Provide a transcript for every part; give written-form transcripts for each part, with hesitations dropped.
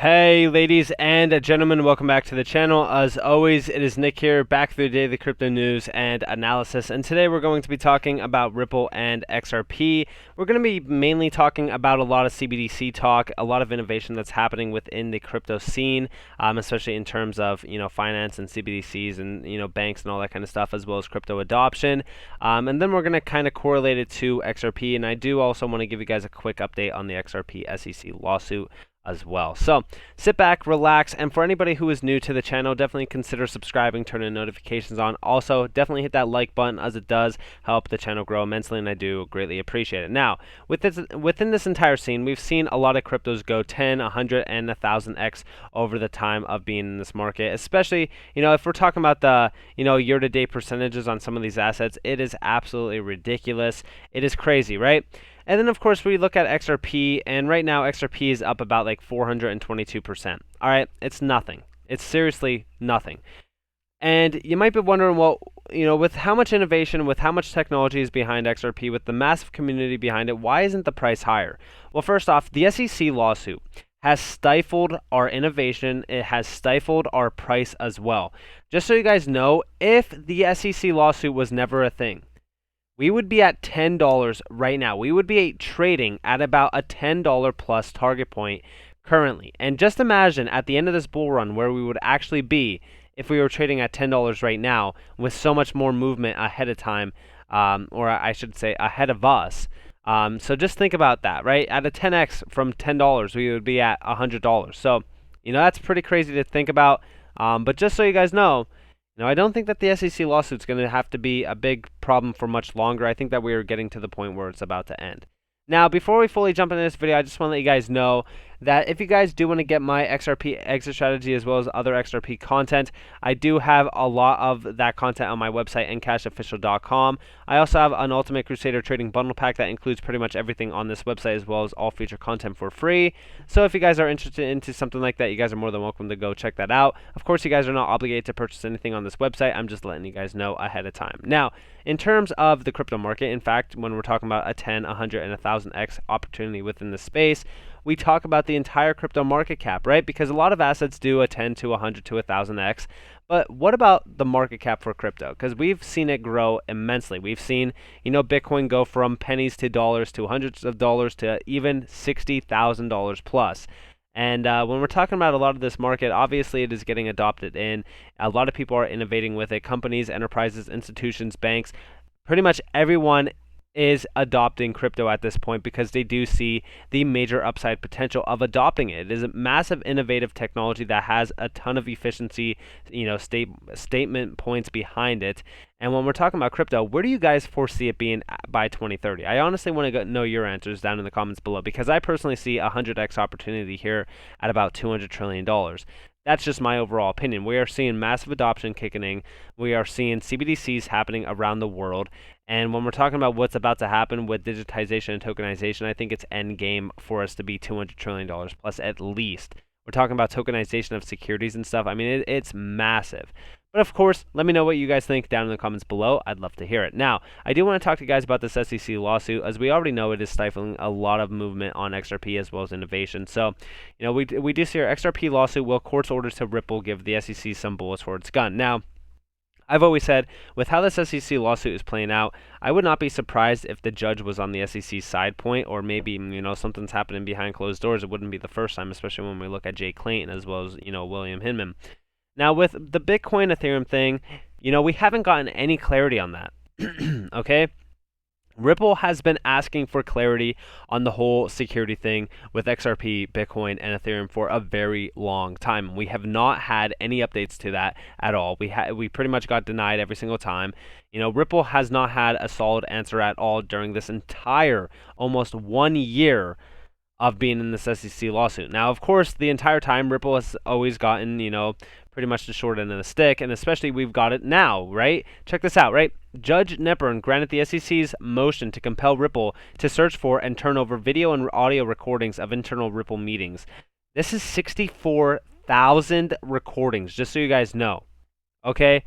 Hey ladies and gentlemen, welcome back to the channel. As always, it is Nick here, back for the daily crypto news and analysis, and today we're going to be talking about Ripple and XRP. We're going to be mainly talking about a lot of CBDC talk, a lot of innovation that's happening within the crypto scene, especially in terms of finance and CBDCs and banks and all that kind of stuff, as well as crypto adoption. And then we're going to kind of correlate it to XRP, and I do also want to give you guys a quick update on the XRP SEC lawsuit as well. So sit back, relax, and for anybody who is new to the channel, definitely consider subscribing, turning notifications on. Also, definitely hit that like button, as it does help the channel grow immensely, and I do greatly appreciate it. Now, within this entire scene, we've seen a lot of cryptos go 10, 100, and 1,000x over the time of being in this market, especially, if we're talking about the, year-to-date percentages on some of these assets, it is absolutely ridiculous. It is crazy, right? And then, of course, we look at XRP, and right now XRP is up about like 422%. All right, it's nothing. It's seriously nothing. And you might be wondering, well, with how much innovation, with how much technology is behind XRP, with the massive community behind it, why isn't the price higher? Well, first off, the SEC lawsuit has stifled our innovation. It has stifled our price as well. Just so you guys know, if the SEC lawsuit was never a thing, we would be at $10 right now. We would be trading at about a $10 plus target point currently. And just imagine at the end of this bull run where we would actually be if we were trading at $10 right now with so much more movement ahead of time, or I should say ahead of us. So just think about that, right? At a 10x from $10, we would be at $100. So, that's pretty crazy to think about. But just so you guys know, I don't think that the SEC lawsuit is going to have to be a big problem for much longer. I think that we are getting to the point where it's about to end. Now, before we fully jump into this video, I just want to let you guys know that if you guys do want to get my XRP exit strategy as well as other XRP content, I do have a lot of that content on my website, NCashOfficial.com. I also have an Ultimate Crusader trading bundle pack that includes pretty much everything on this website as well as all feature content for free. So if you guys are interested into something like that, you guys are more than welcome to go check that out. Of course, you guys are not obligated to purchase anything on this website. I'm just letting you guys know ahead of time. Now, in terms of the crypto market, in fact, when we're talking about a 10, 100, and 1,000x opportunity within the space, we talk about the entire crypto market cap, right? Because a lot of assets do a 10 to 100 to 1,000x. But what about the market cap for crypto? Because we've seen it grow immensely. We've seen, Bitcoin go from pennies to dollars to hundreds of dollars to even $60,000 plus. And when we're talking about a lot of this market, obviously it is getting adopted in. A lot of people are innovating with it. Companies, enterprises, institutions, banks, pretty much everyone is adopting crypto at this point because they do see the major upside potential of adopting it. It is a massive innovative technology that has a ton of efficiency, statement points behind it. And when we're talking about crypto, where do you guys foresee it being by 2030? I honestly want to know your answers down in the comments below, because I personally see a 100x opportunity here at about $200 trillion. That's just my overall opinion. We are seeing massive adoption kicking in. We are seeing CBDCs happening around the world. And when we're talking about what's about to happen with digitization and tokenization, I think it's end game for us to be $200 trillion plus at least. We're talking about tokenization of securities and stuff. I mean, it's massive. But of course, let me know what you guys think down in the comments below. I'd love to hear it. Now, I do want to talk to you guys about this SEC lawsuit. As we already know, it is stifling a lot of movement on XRP as well as innovation. So, we do see our XRP lawsuit. Will court's orders to Ripple give the SEC some bullets for its gun? Now, I've always said, with how this SEC lawsuit is playing out, I would not be surprised if the judge was on the SEC's side point, or maybe, something's happening behind closed doors. It wouldn't be the first time, especially when we look at Jay Clayton as well as, William Hinman. Now, with the Bitcoin Ethereum thing, we haven't gotten any clarity on that. Okay? Ripple has been asking for clarity on the whole security thing with XRP, Bitcoin, and Ethereum for a very long time. We have not had any updates to that at all. We pretty much got denied every single time. Ripple has not had a solid answer at all during this entire almost 1 year of being in this SEC lawsuit. Now, of course, the entire time Ripple has always gotten, pretty much the short end of the stick, and especially we've got it now, right? Check this out, right? Judge Nepern granted the SEC's motion to compel Ripple to search for and turn over video and audio recordings of internal Ripple meetings. This is 64,000 recordings, just so you guys know. Okay?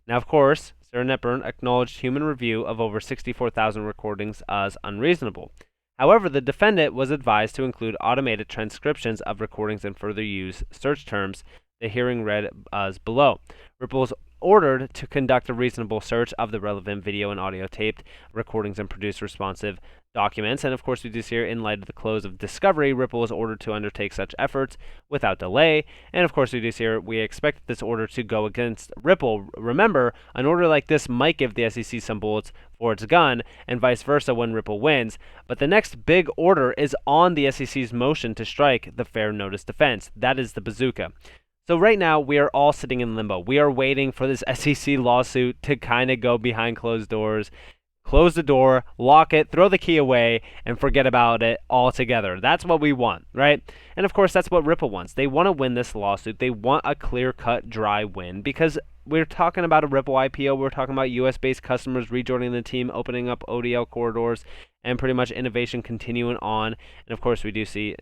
Now, of course, Sarah Nepern acknowledged human review of over 64,000 recordings as unreasonable. However, the defendant was advised to include automated transcriptions of recordings and further use search terms. The hearing read as below. Ripple was ordered to conduct a reasonable search of the relevant video and audio taped recordings and produce responsive documents. And of course, we do see here, in light of the close of discovery, Ripple was ordered to undertake such efforts without delay. And of course, we do see here, we expect this order to go against Ripple. Remember, an order like this might give the SEC some bullets for its gun, and vice versa when Ripple wins. But the next big order is on the SEC's motion to strike the fair notice defense. That is the bazooka. So right now, we are all sitting in limbo. We are waiting for this SEC lawsuit to kind of go behind closed doors, close the door, lock it, throw the key away, and forget about it altogether. That's what we want, right? And of course, that's what Ripple wants. They want to win this lawsuit. They want a clear-cut, dry win, because we're talking about a Ripple IPO. We're talking about US-based customers rejoining the team, opening up ODL corridors, and pretty much innovation continuing on. And of course, we do see,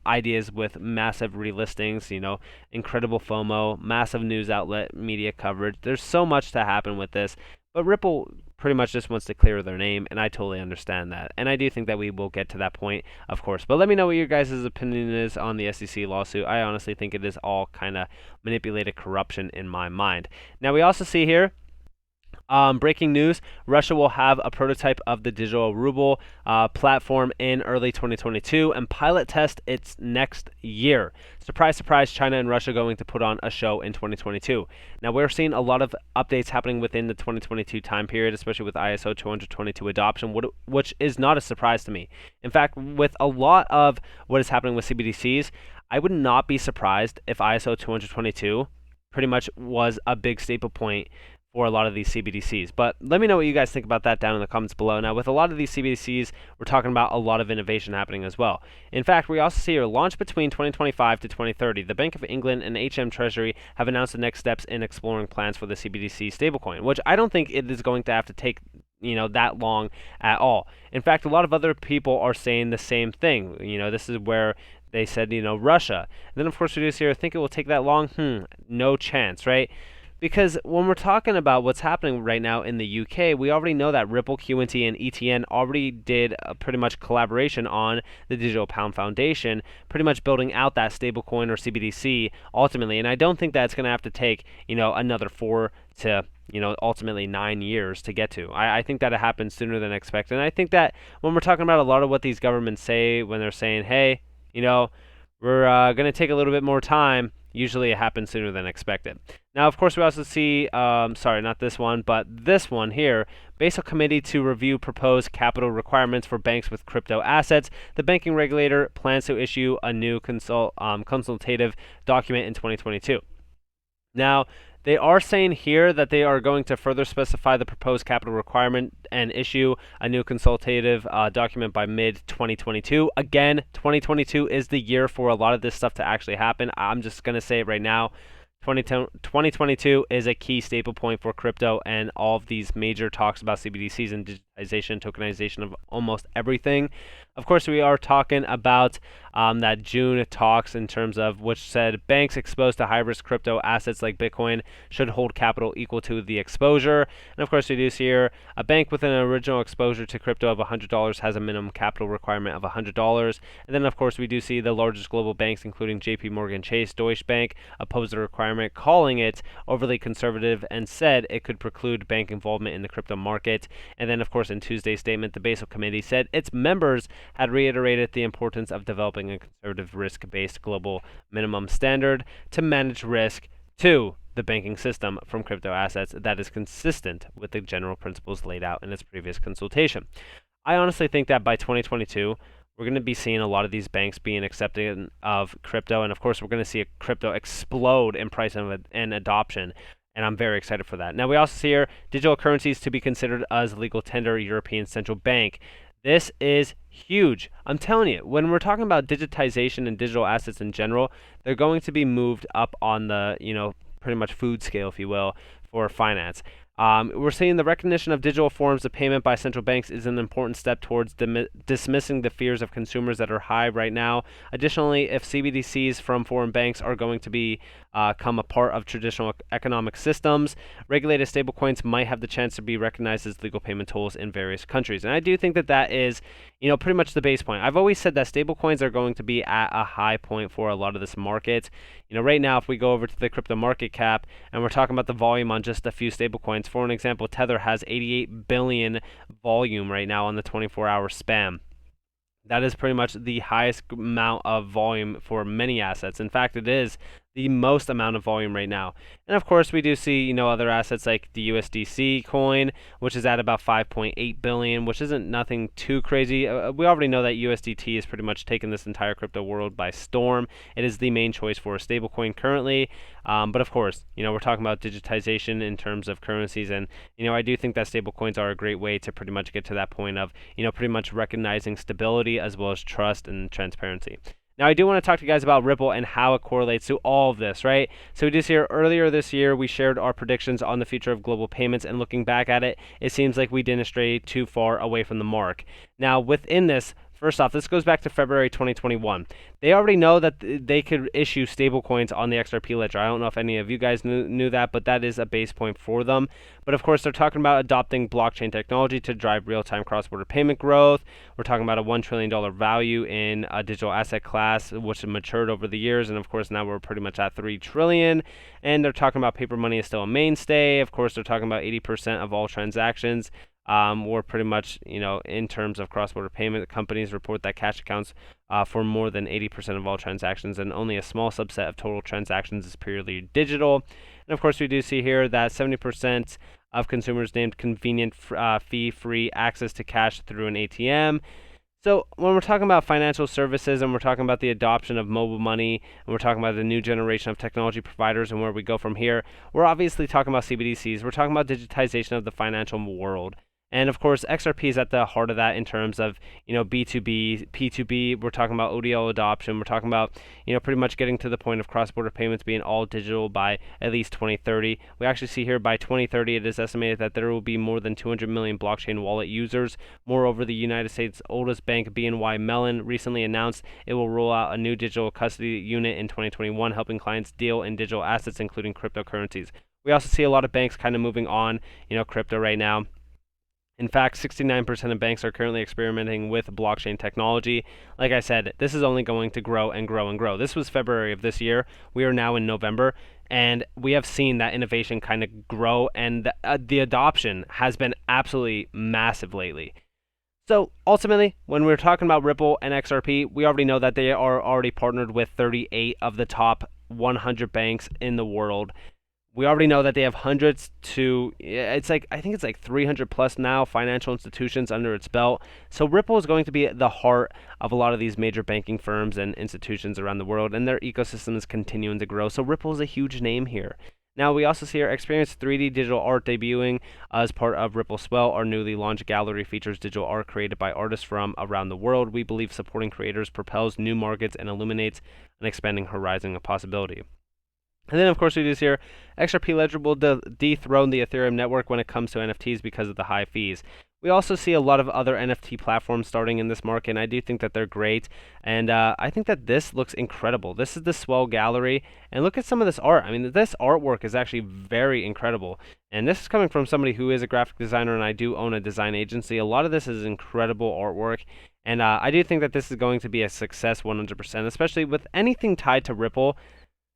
ideas with massive relistings, incredible FOMO, massive news outlet media coverage. There's so much to happen with this. But Ripple pretty much just wants to clear their name, and I totally understand that. And I do think that we will get to that point, of course. But let me know what your guys' opinion is on the SEC lawsuit. I honestly think it is all kind of manipulated corruption in my mind. Now, we also see here, breaking news, Russia will have a prototype of the digital ruble platform in early 2022 and pilot test its next year. Surprise, surprise, China and Russia going to put on a show in 2022. Now, we're seeing a lot of updates happening within the 2022 time period, especially with ISO 222 adoption, which is not a surprise to me. In fact, with a lot of what is happening with CBDCs, I would not be surprised if ISO 222 pretty much was a big staple point for a lot of these CBDCs. But let me know what you guys think about that down in the comments below. Now, with a lot of these CBDCs, we're talking about a lot of innovation happening as well. In fact, we also see here, launch between 2025 to 2030. The Bank of England and HM Treasury have announced the next steps in exploring plans for the CBDC stablecoin, which I don't think it is going to have to take that long at all. In fact, a lot of other people are saying the same thing. This is where they said, Russia. And then, of course, we do see here, think it will take that long? No chance, right? Because when we're talking about what's happening right now in the UK, we already know that Ripple, QNT, and ETN already did a pretty much collaboration on the Digital Pound Foundation, pretty much building out that stablecoin or CBDC ultimately. And I don't think that's going to have to take, another 4 to ultimately 9 years to get to. I think that it happens sooner than expected. And I think that when we're talking about a lot of what these governments say when they're saying, hey, we're going to take a little bit more time, usually it happens sooner than expected. Now, of course, we also see, sorry, not this one, but this one here, Basel Committee to review proposed capital requirements for banks with crypto assets. The banking regulator plans to issue a new consultative document in 2022. Now, they are saying here that they are going to further specify the proposed capital requirement and issue a new consultative document by mid-2022. Again, 2022 is the year for a lot of this stuff to actually happen. I'm just going to say it right now. 2022 is a key staple point for crypto and all of these major talks about CBDCs and digitization, tokenization of almost everything. Of course, we are talking about that June talks in terms of which said banks exposed to high-risk crypto assets like Bitcoin should hold capital equal to the exposure. And of course, we do see here a bank with an original exposure to crypto of $100 has a minimum capital requirement of $100. And then, of course, we do see the largest global banks, including JP Morgan Chase, Deutsche Bank, oppose the requirement, calling it overly conservative and said it could preclude bank involvement in the crypto market. And then, of course, in Tuesday's statement, the Basel Committee said its members had reiterated the importance of developing a conservative risk-based global minimum standard to manage risk to the banking system from crypto assets that is consistent with the general principles laid out in its previous consultation. I honestly think that by 2022, we're going to be seeing a lot of these banks being accepting of crypto, and of course, we're going to see a crypto explode in price and adoption. And I'm very excited for that. Now, we also see here digital currencies to be considered as legal tender European Central Bank. This is huge. I'm telling you, when we're talking about digitization and digital assets in general, they're going to be moved up on the, pretty much food scale, if you will, for finance. We're seeing the recognition of digital forms of payment by central banks is an important step towards dismissing the fears of consumers that are high right now. Additionally, if CBDCs from foreign banks are going to become a part of traditional economic systems, regulated stablecoins might have the chance to be recognized as legal payment tools in various countries. And I do think that that is, pretty much the base point. I've always said that stablecoins are going to be at a high point for a lot of this market. Right now, if we go over to the crypto market cap and we're talking about the volume on just a few stablecoins, for an example, Tether has 88 billion volume right now on the 24-hour span. That is pretty much the highest amount of volume for many assets. In fact, it is the most amount of volume right now. And of course, we do see, other assets like the USDC coin, which is at about 5.8 billion, which isn't nothing too crazy. We already know that USDT is pretty much taken this entire crypto world by storm. It is the main choice for a stablecoin currently. But of course, we're talking about digitization in terms of currencies, and I do think that stablecoins are a great way to pretty much get to that point of pretty much recognizing stability as well as trust and transparency. Now, I do want to talk to you guys about Ripple and how it correlates to all of this, right? So we just here earlier this year, we shared our predictions on the future of global payments, and looking back at it, it seems like we didn't stray too far away from the mark. Now, within this, first off, this goes back to February 2021. They already know that they could issue stablecoins on the XRP ledger. I don't know if any of you guys knew that, but that is a base point for them. But of course, they're talking about adopting blockchain technology to drive real-time cross-border payment growth. We're talking about a $1 trillion value in a digital asset class, which has matured over the years. And of course, now we're pretty much at $3 trillion. And they're talking about paper money is still a mainstay. Of course, they're talking about 80% of all transactions. Or pretty much, in terms of cross-border payment, companies report that cash accounts for more than 80% of all transactions, and only a small subset of total transactions is purely digital. And of course, we do see here that 70% of consumers named convenient fee-free access to cash through an ATM. So when we're talking about financial services and we're talking about the adoption of mobile money and we're talking about the new generation of technology providers and where we go from here, we're obviously talking about CBDCs. We're talking about digitization of the financial world. And of course, XRP is at the heart of that in terms of, B2B, P2B. We're talking about ODL adoption. We're talking about, pretty much getting to the point of cross-border payments being all digital by at least 2030. We actually see here by 2030, it is estimated that there will be more than 200 million blockchain wallet users. Moreover, the United States' oldest bank, BNY Mellon, recently announced it will roll out a new digital custody unit in 2021, helping clients deal in digital assets, including cryptocurrencies. We also see a lot of banks kind of moving on, crypto right now. In fact, 69% of banks are currently experimenting with blockchain technology. Like I said, this is only going to grow and grow and grow. This was February of this year. We are now in November, and we have seen that innovation kind of grow, and the adoption has been absolutely massive lately. So ultimately, when we're talking about Ripple and XRP, we already know that they are already partnered with 38 of the top 100 banks in the world. We already know that they have hundreds to, I think it's like 300 plus now financial institutions under its belt. So Ripple is going to be at the heart of a lot of these major banking firms and institutions around the world, and their ecosystem is continuing to grow. So Ripple is a huge name here. Now, we also see our Experience 3D digital art debuting as part of Ripple Swell. Our newly launched gallery features digital art created by artists from around the world. We believe supporting creators propels new markets and illuminates an expanding horizon of possibility. And then, of course, we do see here, XRP Ledger will dethrone the Ethereum network when it comes to NFTs because of the high fees. We also see a lot of other NFT platforms starting in this market, and I do think that they're great. And I think that this looks incredible. This is the Swell Gallery, and look at some of this art. I mean, this artwork is actually very incredible. And this is coming from somebody who is a graphic designer, and I do own a design agency. A lot of this is incredible artwork. And I do think that this is going to be a success 100%, especially with anything tied to Ripple.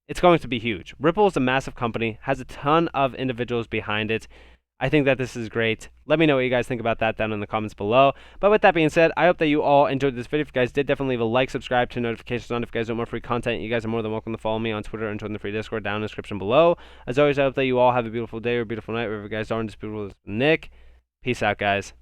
It's going to be huge. Ripple is a massive company, has a ton of individuals behind it. I think that this is great. Let me know what you guys think about that down in the comments below. But with that being said, I hope that you all enjoyed this video. If you guys did, definitely leave a like, subscribe, turn notifications on if you guys want more free content. You guys are more than welcome to follow me on Twitter and join the free Discord down in the description below. As always, I hope that you all have a beautiful day or a beautiful night, wherever you guys are in this beautiful Nick. Peace out, guys.